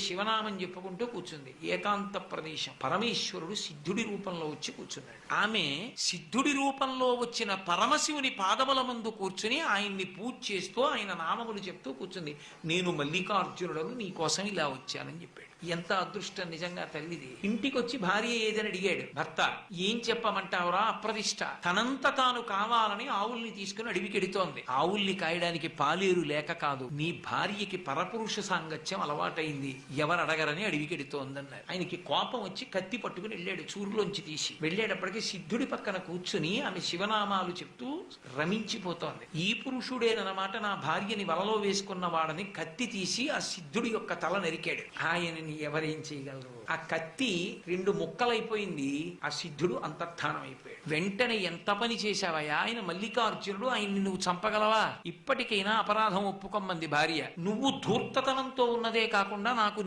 శివనామం చెప్పుకుంటూ కూర్చుంది. ఏకాంత ప్రదేశం. పరమేశ్వరుడు సిద్ధుడి రూపంలో వచ్చి కూర్చున్నాడు. ఆమె సిద్ధుడి రూపంలో వచ్చిన పరమశివుని పాదముల ముందు కూర్చుని ఆయన్ని పూజ చేస్తూ ఆయన నామములు చెప్తూ కూర్చుంది. నేను మల్లికార్జునుడను నీ కోసం ఇలా వచ్చానని చెప్పాడు. ఎంత అదృష్టం నిజంగా తల్లిది. ఇంటికి వచ్చి భార్య ఏదని అడిగాడు భర్త. ఏం చెప్పమంటావురా అప్రతిష్ట. తనంత తాను కావాలని ఆవుల్ని తీసుకుని అడవికెడుతోంది. ఆవుల్ని కాయడానికి పాలేరు లేక కాదు, నీ భార్యకి పరపురుష సాంగత్యం అలవాటైంది, ఎవరు అడగరని అడవికెడుతోందన్నారు. ఆయనకి కోపం వచ్చి కత్తి పట్టుకుని వెళ్ళాడు, చూరులోంచి తీసి. వెళ్ళేటప్పటికి సిద్ధుడి పక్కన కూర్చుని ఆమె శివనామాలు చెప్తూ రమించిపోతోంది. ఈ పురుషుడేనమాట నా భార్యని వలలో వేసుకున్న వాడని కత్తి తీసి ఆ సిద్ధుడి యొక్క తల నరికాడు. ఆయనని ఎవరేం చేయగలరు? ఆ కత్తి 2 ముక్కలైపోయింది. ఆ సిద్ధుడు అంతర్ధానం అయిపోయాడు. వెంటనే ఎంత పని చేశావయ్యా? ఆయన మల్లికార్జునుడు, ఆయన్ని నువ్వు చంపగలవా? ఇప్పటికైనా అపరాధం ఒప్పుకోమంది భార్య. నువ్వు ధూర్తతనంతో ఉన్నదే కాకుండా నాకు